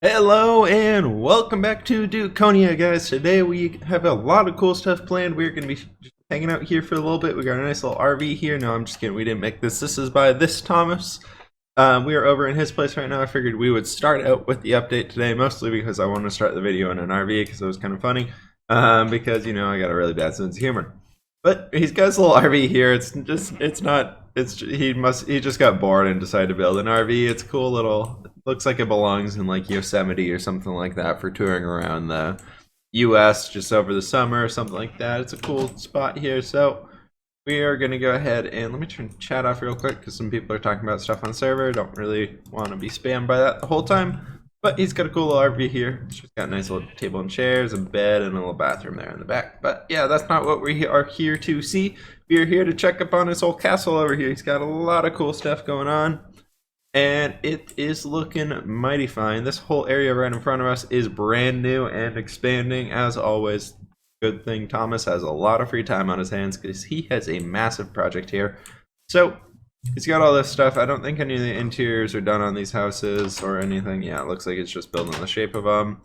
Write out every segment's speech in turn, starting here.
Hello and welcome back to Dukonia, guys. Today we have a lot of cool stuff planned. We're going to be just hanging out here for a little bit. We got a nice little RV here. No, I'm just kidding. We didn't make this. This is by this Thomas. We are over in his place right now. I figured we would start out with the update today, mostly because I want to start the video in an RV because it was kind of funny. Because, you know, I got a really bad sense of humor. But he's got his little RV here. He just got bored and decided to build an RV. It's cool little. Looks like it belongs in like Yosemite or something like that for touring around the US just over the summer or something like that. It's a cool spot here. So we are going to go ahead and let me turn chat off real quick because some people are talking about stuff on server. Don't really want to be spammed by that the whole time. But he's got a cool little RV here. It's just got a nice little table and chairs, a bed, and a little bathroom there in the back. But yeah, that's not what we are here to see. We are here to check up on his whole castle over here. He's got a lot of cool stuff going on. And it is looking mighty fine. This whole area right in front of us is brand new and expanding. As always, good thing Thomas has a lot of free time on his hands because he has a massive project here. So he's got all this stuff. I don't think any of the interiors are done on these houses or anything. Yeah, it looks like it's just building the shape of them.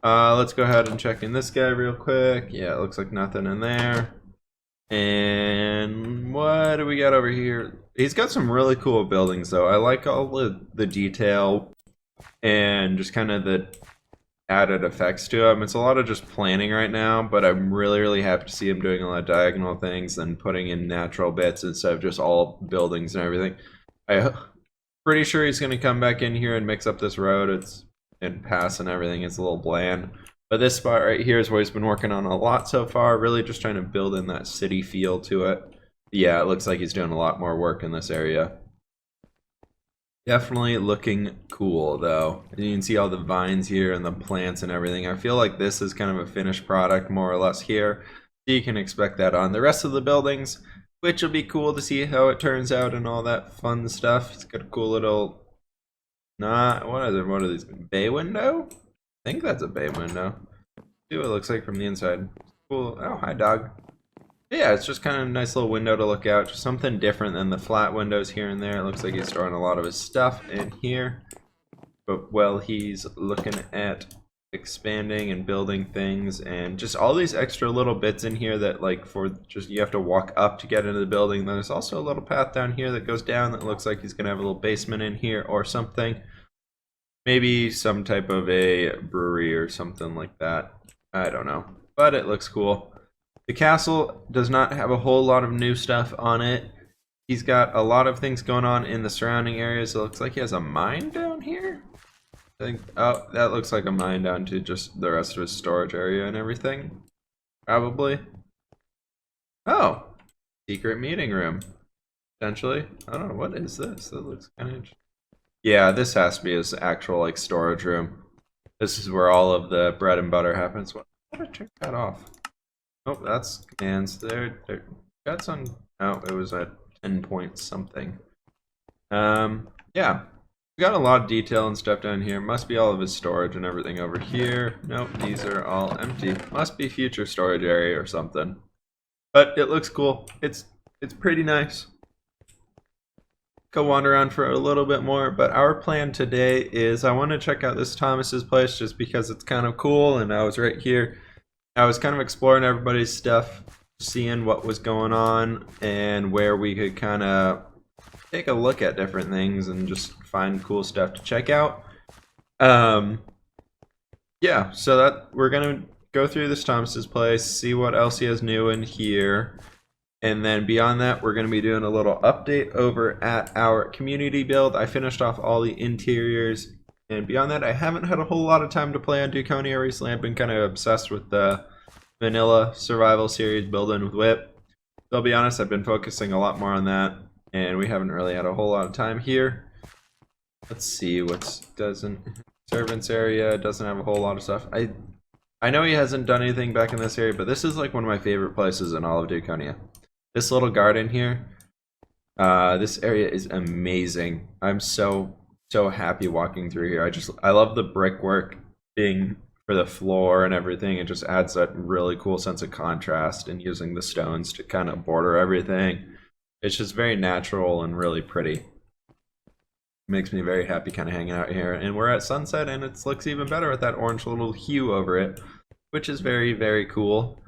Let's go ahead and check in this guy real quick. Yeah, it looks like nothing in there. And what do we got over here? He's got some really cool buildings though. I like all the detail and just kind of the added effects to him. It's a lot of just planning right now, but I'm really happy to see him doing a lot of diagonal things and putting in natural bits instead of just all buildings and everything. I'm pretty sure he's going to come back in here and mix up this road and pass and everything. It's a little bland. But this spot right here is where he's been working on a lot so far, really just trying to build in that city feel to it. Yeah, it looks like he's doing a lot more work in this area. Definitely looking cool though. You can see all the vines here and the plants and everything. I feel like this is kind of a finished product more or less here. So you can expect that on the rest of the buildings, which will be cool to see how it turns out and all that fun stuff. It's got a cool little, what are these, bay window? I think that's a bay window. See what it looks like from the inside. Cool. Oh, hi dog. Yeah, it's just kind of a nice little window to look out. Just something different than the flat windows here and there. It looks like he's storing a lot of his stuff in here. But while he's looking at expanding and building things and just all these extra little bits in here that like you have to walk up to get into the building. There's also a little path down here that goes down that looks like he's gonna have a little basement in here or something. Maybe some type of a brewery or something like that. I don't know. But it looks cool. The castle does not have a whole lot of new stuff on it. He's got a lot of things going on in the surrounding areas. It looks like he has a mine down here. I think, oh, that looks like a mine down to just the rest of his storage area and everything. Probably. Oh, secret meeting room. Potentially. I don't know, what is this? That looks kind of interesting. Yeah, this has to be his actual like storage room. This is where all of the bread and butter happens. What did I turn that off? Oh, that's commands there. That's on. Oh, it was at 10 point something. Yeah, we got a lot of detail and stuff down here. Must be all of his storage and everything over here. Nope, these are all empty. Must be future storage area or something. But it looks cool. It's pretty nice. Go wander around for a little bit more, but our plan today is I want to check out this Thomas's place just because it's kind of cool and I was right here. I was kind of exploring everybody's stuff, seeing what was going on and where we could kind of take a look at different things and just find cool stuff to check out. Yeah, so that we're gonna go through this Thomas's place, see what else he has new in here. And then beyond that, we're going to be doing a little update over at our community build. I finished off all the interiors. And beyond that, I haven't had a whole lot of time to play on Dukonia recently. I've been kind of obsessed with the vanilla survival series, building with Whip. So I'll be honest, I've been focusing a lot more on that. And we haven't really had a whole lot of time here. Let's see servants area doesn't have a whole lot of stuff. I know he hasn't done anything back in this area, but this is like one of my favorite places in all of Dukonia. This little garden here, this area is amazing. I'm so happy walking through here. I love the brickwork being for the floor and everything. It just adds that really cool sense of contrast and using the stones to kind of border everything. It's just very natural and really pretty. makes me very happy kind of hanging out here. And we're at sunset, and it looks even better with that orange little hue over it, which is very, very cool.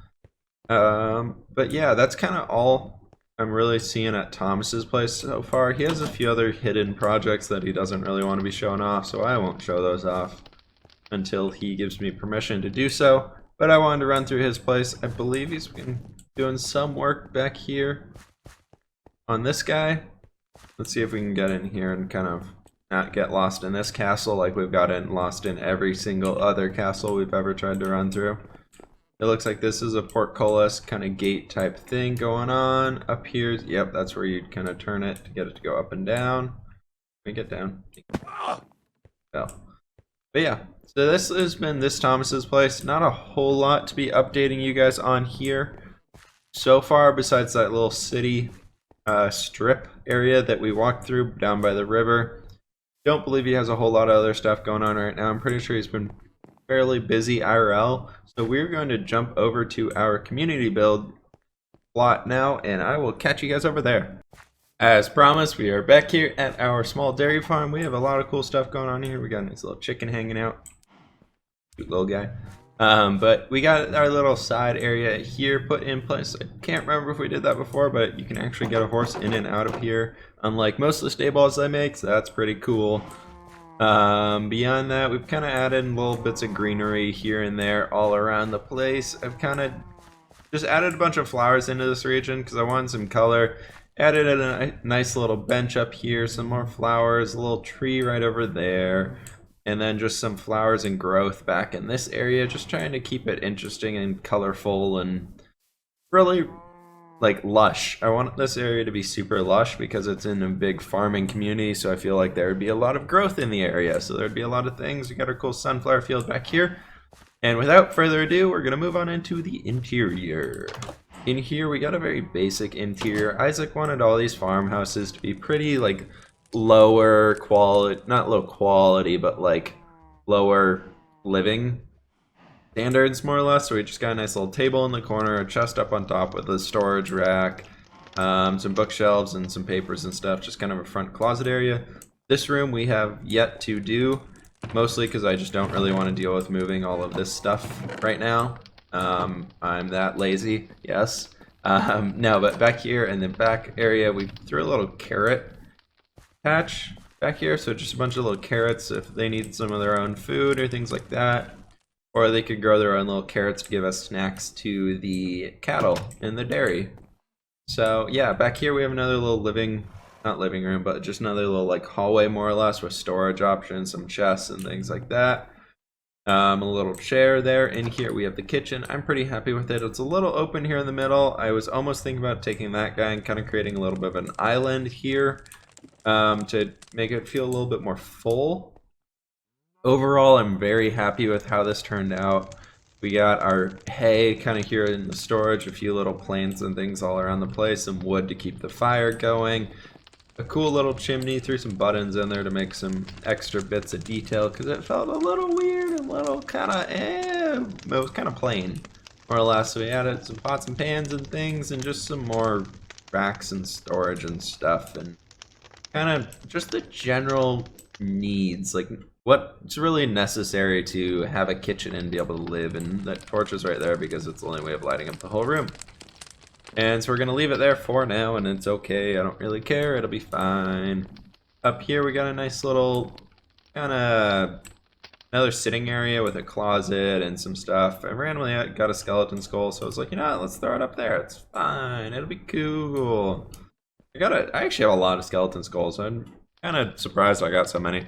But yeah, that's kind of all I'm really seeing at Thomas's place so far. He has a few other hidden projects that he doesn't really want to be showing off, so I won't show those off until he gives me permission to do so. But I wanted to run through his place. I believe he's been doing some work back here on this guy. Let's see if we can get in here and kind of not get lost in this castle like we've gotten lost in every single other castle we've ever tried to run through. It looks like this is a portcullis kind of gate type thing going on. Up here, yep, that's where you'd kind of turn it to get it to go up and down. Let me get down. Well. But yeah, so this has been this Thomas's place. Not a whole lot to be updating you guys on here so far, besides that little city strip area that we walked through down by the river. Don't believe he has a whole lot of other stuff going on right now. I'm pretty sure he's been fairly busy IRL. So we're going to jump over to our community build plot now, and I will catch you guys over there. As promised, we are back here at our small dairy farm. We have a lot of cool stuff going on here. We got a nice little chicken hanging out. Cute little guy. But we got our little side area here put in place. I can't remember if we did that before, but you can actually get a horse in and out of here, unlike most of the stables I make, so that's pretty cool. Beyond that, we've kind of added little bits of greenery here and there all around the place. I've kind of just added a bunch of flowers into this region because I wanted some color. Added a nice little bench up here, some more flowers, a little tree right over there, and then just some flowers and growth back in this area, just trying to keep it interesting and colorful and really like lush. I want this area to be super lush because it's in a big farming community, so I feel like there would be a lot of growth in the area, so there'd be a lot of things. We got our cool sunflower field back here, and without further ado, we're gonna move on into the interior. In here, we got a very basic interior. Isaac wanted all these farmhouses to be pretty, like, lower quality, not low quality, but, like, lower living standards, more or less. So we just got a nice little table in the corner, a chest up on top with a storage rack, some bookshelves and some papers and stuff, just kind of a front closet area. This room we have yet to do, mostly because I just don't really want to deal with moving all of this stuff right now. I'm that lazy, yes. No, but back here in the back area, we threw a little carrot patch back here. So just a bunch of little carrots if they need some of their own food or things like that. Or they could grow their own little carrots to give us snacks to the cattle in the dairy. So yeah, back here we have another little not living room, but just another little like hallway more or less with storage options, some chests and things like that. A little chair there. In here we have the kitchen. I'm pretty happy with it. It's a little open here in the middle. I was almost thinking about taking that guy and kind of creating a little bit of an island here to make it feel a little bit more full. Overall, I'm very happy with how this turned out. We got our hay kind of here in the storage, a few little plants and things all around the place, some wood to keep the fire going. A cool little chimney, threw some buttons in there to make some extra bits of detail because it felt a little weird and a little kind of it was kind of plain, more or less. So we added some pots and pans and things and just some more racks and storage and stuff and kind of just the general needs, like what's really necessary to have a kitchen and be able to live. And that torch is right there because it's the only way of lighting up the whole room. And so we're going to leave it there for now, and it's okay. I don't really care. It'll be fine. Up here, we got a nice little kind of another sitting area with a closet and some stuff. I randomly got a skeleton skull, so I was like, you know what, let's throw it up there. It's fine. It'll be cool. I actually have a lot of skeleton skulls. I'm kind of surprised I got so many.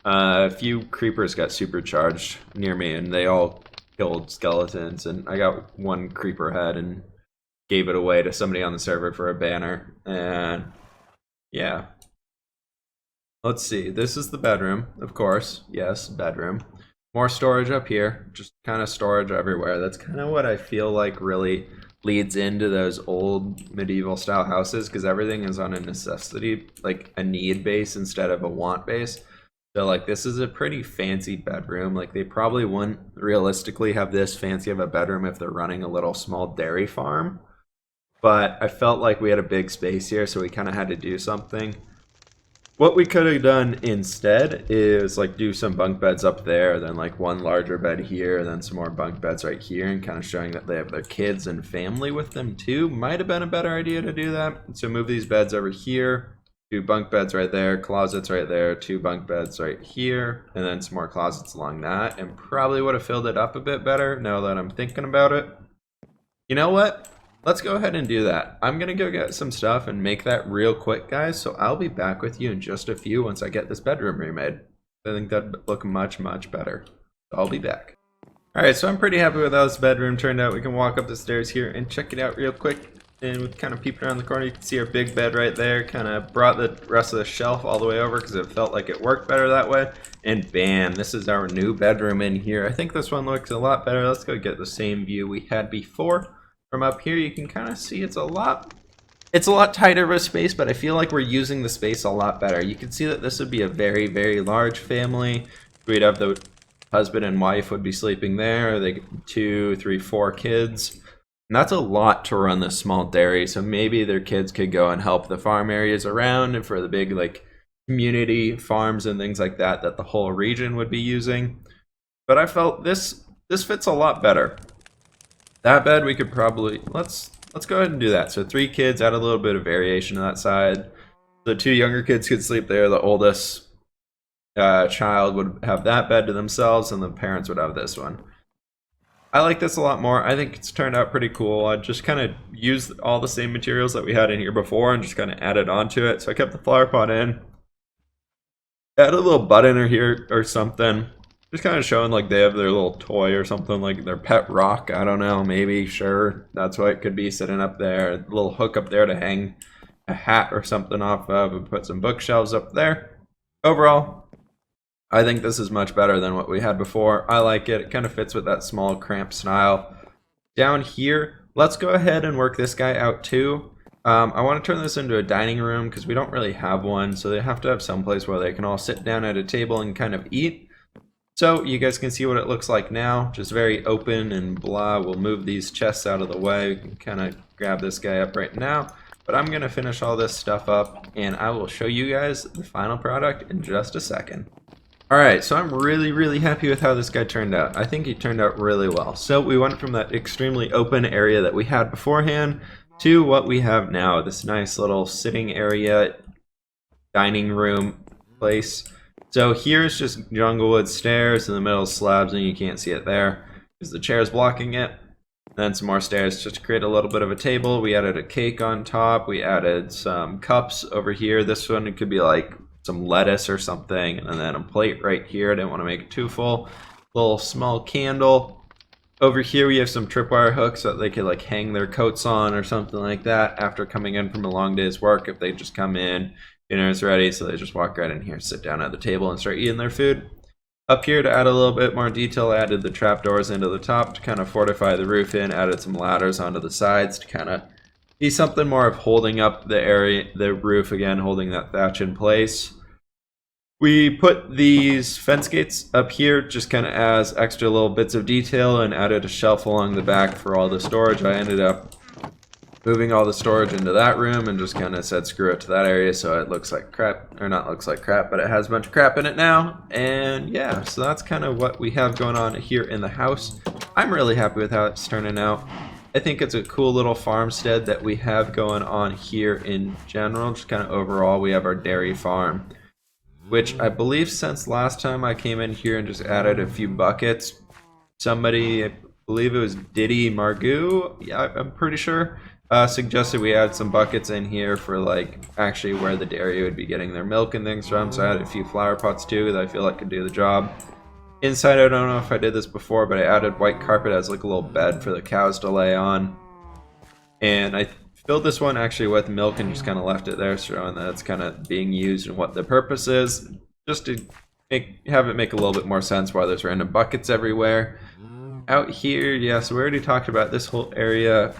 A few creepers got supercharged near me, and they all killed skeletons, and I got one creeper head and gave it away to somebody on the server for a banner. And yeah, let's see, this is the bedroom, of course. Yes, bedroom. More storage up here, just kind of storage everywhere. That's kind of what I feel like really leads into those old medieval style houses, because everything is on a necessity, like a need base instead of a want base. So like this is a pretty fancy bedroom. Like they probably wouldn't realistically have this fancy of a bedroom if they're running a little small dairy farm. But I felt like we had a big space here, so we kind of had to do something. What we could have done instead is like do some bunk beds up there, then like one larger bed here, then some more bunk beds right here, and kind of showing that they have their kids and family with them too. Might have been a better idea to do that. So move these beds over here, two bunk beds right there, closets right there, two bunk beds right here, and then some more closets along that, and probably would have filled it up a bit better now that I'm thinking about it. You know what? Let's go ahead and do that. I'm gonna go get some stuff and make that real quick, guys, so I'll be back with you in just a few once I get this bedroom remade. I think that'd look much, much better. So I'll be back. Alright, so I'm pretty happy with how this bedroom turned out. We can walk up the stairs here and check it out real quick. And with kind of peeping around the corner, you can see our big bed right there. Kind of brought the rest of the shelf all the way over because it felt like it worked better that way. And bam, this is our new bedroom in here. I think this one looks a lot better. Let's go get the same view we had before. From up here, you can kind of see it's a lot tighter of a space, but I feel like we're using the space a lot better. You can see that this would be a very, very large family. We'd have the husband and wife would be sleeping there. They 2, 3, 4 kids. And that's a lot to run this small dairy, so maybe their kids could go and help the farm areas around and for the big like community farms and things like that that the whole region would be using. But I felt this fits a lot better. That bed we could probably let's go ahead and do that. So 3 kids, add a little bit of variation to that side. The 2 younger kids could sleep there. The oldest child would have that bed to themselves, and the parents would have this one. I like this a lot more. I think it's turned out pretty cool. I just kind of used all the same materials that we had in here before and just kind of added onto it. So I kept the flower pot in. Add a little button here or something. Just kind of showing like they have their little toy or something, like their pet rock. I don't know, maybe, sure. That's what it could be sitting up there. A little hook up there to hang a hat or something off of, and put some bookshelves up there. Overall, I think this is much better than what we had before. I like it. It kind of fits with that small cramped style. Down here, let's go ahead and work this guy out too. I want to turn this into a dining room because we don't really have one, so they have to have some place where they can all sit down at a table and kind of eat. So you guys can see what it looks like now, just very open and blah. We'll move these chests out of the way. We can kind of grab this guy up right now, but I'm going to finish all this stuff up and I will show you guys the final product in just a second. Alright, so I'm really, really happy with how this guy turned out. I think he turned out really well. So we went from that extremely open area that we had beforehand to what we have now, this nice little sitting area, dining room place. So here's just junglewood stairs, in the middle slabs, and you can't see it there because the chair's blocking it. Then some more stairs just to create a little bit of a table. We added a cake on top. We added some cups over here. This one, it could be like some lettuce or something, and then a plate right here. I didn't want to make it too full. Little small candle. Over here we have some tripwire hooks so that they could like hang their coats on or something like that after coming in from a long day's work. If they just come in, dinner's ready, so they just walk right in here, sit down at the table, and start eating their food. Up here, to add a little bit more detail, I added the trapdoors into the top to kind of fortify the roof in, added some ladders onto the sides to kind of be something more of holding up the area, the roof again, holding that thatch in place. We put these fence gates up here just kind of as extra little bits of detail and added a shelf along the back for all the storage. I ended up moving all the storage into that room and just kind of said screw it to that area so it looks like crap, or not looks like crap, but it has a bunch of crap in it now. And yeah, so that's kind of what we have going on here in the house. I'm really happy with how it's turning out. I think it's a cool little farmstead that we have going on here in general. Just kind of overall, we have our dairy farm, which I believe since last time I came in here and just added a few buckets, somebody, I believe it was Diddy Margoo, yeah, I'm pretty sure, suggested we add some buckets in here for like actually where the dairy would be getting their milk and things from. So I added a few flower pots too that I feel like could do the job. Inside, I don't know if I did this before, but I added white carpet as like a little bed for the cows to lay on. And I filled this one actually with milk and just kind of left it there, showing that it's kind of being used and what the purpose is, just to have it make a little bit more sense why there's random buckets everywhere. Out here, yeah, so we already talked about this whole area.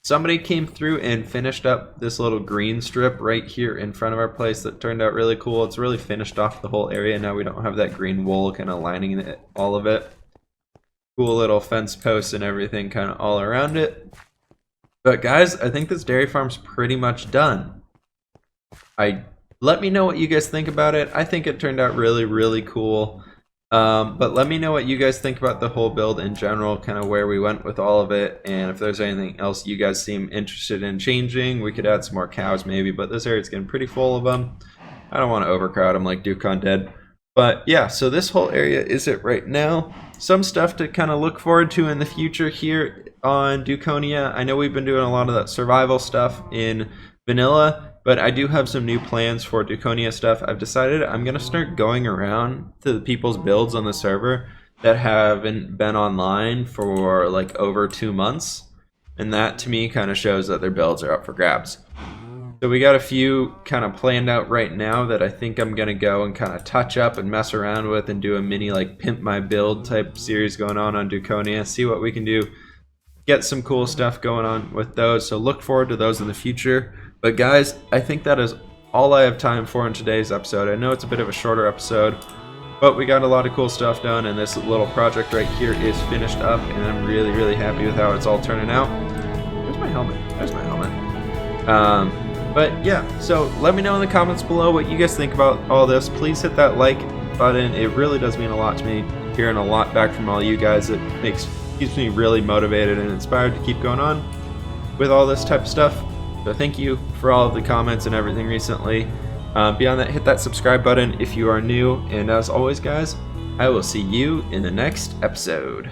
Somebody came through and finished up this little green strip right here in front of our place that turned out really cool. It's really finished off the whole area. Now we don't have that green wool kind of lining all of it. Cool little fence posts and everything kind of all around it. But guys, I think this dairy farm's pretty much done. I Let me know what you guys think about it. I think it turned out really, really cool. But let me know what you guys think about the whole build in general, kind of where we went with all of it, and if there's anything else you guys seem interested in changing. We could add some more cows maybe, but this area's getting pretty full of them. I don't want to overcrowd them like Dukonia did. But yeah, so this whole area is it right now. Some stuff to kind of look forward to in the future here on Dukonia. I know we've been doing a lot of that survival stuff in vanilla, but I do have some new plans for Dukonia stuff. I've decided I'm going to start going around to the people's builds on the server that haven't been online for like over 2 months. And that to me kind of shows that their builds are up for grabs. So we got a few kind of planned out right now that I think I'm going to go and kind of touch up and mess around with and do a mini like pimp my build type series going on Dukonia. See what we can do. Get some cool stuff going on with those. So look forward to those in the future. But guys, I think that is all I have time for in today's episode. I know it's a bit of a shorter episode, but we got a lot of cool stuff done, and this little project right here is finished up, and I'm really, really happy with how it's all turning out. There's my helmet. There's my helmet. But yeah, so let me know in the comments below what you guys think about all this. Please hit that like button. It really does mean a lot to me. Hearing a lot back from all you guys, it keeps me really motivated and inspired to keep going on with all this type of stuff. So thank you for all of the comments and everything recently. Beyond that, hit that subscribe button if you are new. And as always, guys, I will see you in the next episode.